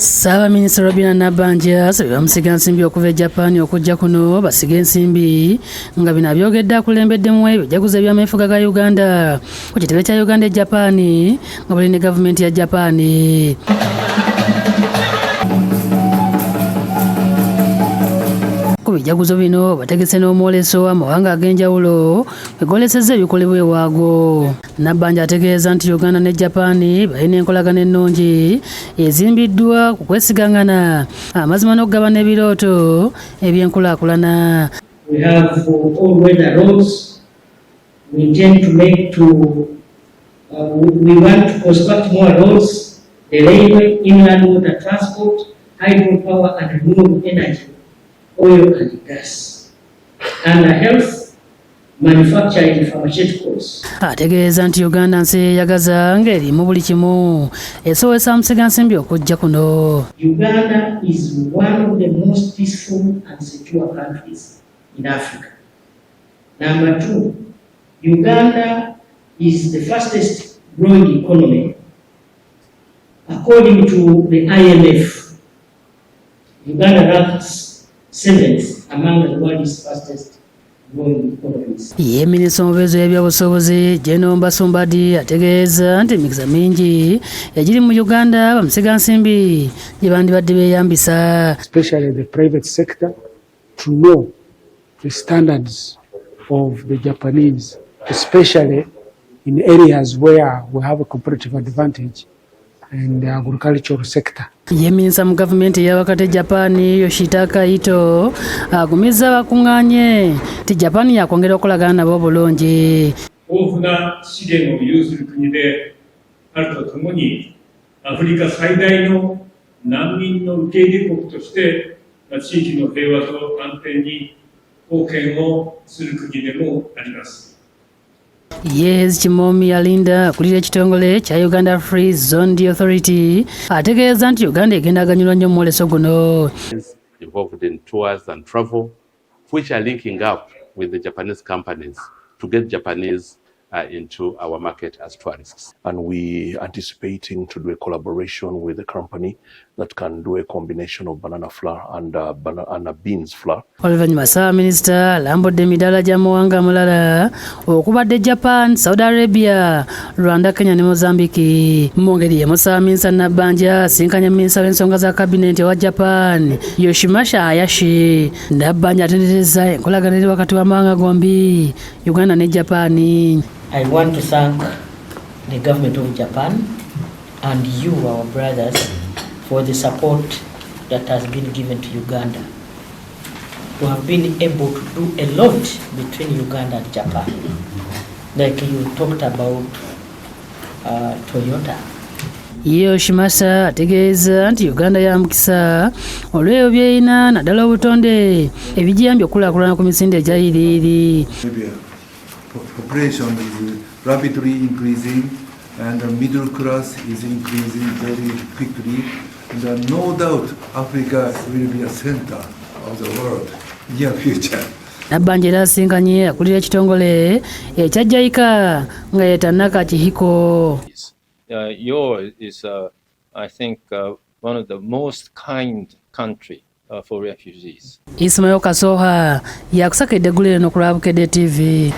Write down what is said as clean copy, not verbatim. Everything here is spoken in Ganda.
Ssaabaminisita Nabbanja asabye bamusigansimbi okuva e Japan okujja kuno basiga ensimbi nga bino abyogedde akulembeddemu ebijaguzo eby'ameefuga ga Uganda ku kitebe kya Uganda e Japan nga buli ne gavumenti ya Japan. Ku bijaguzo bino bategese n'omwoleso amawanga ag'enjawulo begolesezza ebikolebwa ewaago. Nabbanja ategeeza nti Uganda ne Japan balina enkolagana ennungi ezimbiddwa ku kwesigangana amazima n'okugabana ebirooto eby'enkulaakulana. We have all-weather roads. We intend to make we want to construct more roads, the railway, inland water transport, hydropower and renewable energy, oil and gas, and health, manufacturing pharmaceuticals. Ategeeza nti Uganda nsi yeeyagaza ng'erimu buli kimu esobozesa bamusigansimbi okujja kuno. Uganda is one of the most peaceful and secure countries in Africa. Number two, Uganda is the fastest growing economy. According to the IMF, Uganda ranks 7th among the world's fastest growing economies. Ye minisita omubeezi w'ebyobusuubuzi General Mbasumbadi ategeeza nti emikisa mingi egiri mu Uganda bamusigansimbi gye bandibadde beeyambisa. Especially the private sector to know the standards of the Japanese, especially in areas where we have a competitive advantage in the agricultural sector. Ye minisita mu gavumenti eyawakati Japan Yoshitaka Ito agumizza bakuŋŋaanye nti Japan yakwongera okolagana nabo obulungi. 豊富な資源を有する国であるとともに、アフリカ最大の難民の受け入れ国として地域の平和と安定に貢献をする国でもあります。Yes, Kimomi alinda akulira ekitongole kya Uganda Free Zone Authority ategeeza nti Uganda egenda aganyulwa nnyo mu mwoleso guno. Involved in tours and travel, which are linking up with the Japanese companies to get Japanese into our market as tourists. And we anticipating to do a collaboration with a company that can do a combination of banana flour and beans flour. Oluvannyuma Ssaabaminisita alambudde emidaala gy'amawanga amalala okubadde Japan, Saudi Arabia, Rwanda, Kenya ne Mozambique. Mu ngeri y'emu Ssaabaminisita Nabbanja asinkanya minisita w'ensonga za kabinenti ewa Japan Yoshimasa Hayashi. Nabbanja atenderezza enkolagana eri wakati w'amawanga gombi Uganda ne Japan. I want to thank the government of Japan and you, our brothers, for the support that has been given to Uganda. We have been able to do a lot between Uganda and Japan. Like you talked about Toyota. Yoshimasa ategeeza nti Uganda ya mukisa olw'ebyo by'erina naddala obutonde ebigiyambye okukulaakulana ku misinde egyayiriiri. Population is rapidly increasing and the middle class is increasing very quickly. And no doubt Africa will be a center of the world in the near future. Nabbanja era asinkanye akulira ekitongole ekya JICA nga ye Tanaka Kihiko. Yours is, I think, one of the most kind country for refugees. Ismail Kasoha yakusakedde eggulu lino ku lwa Bukedde TV.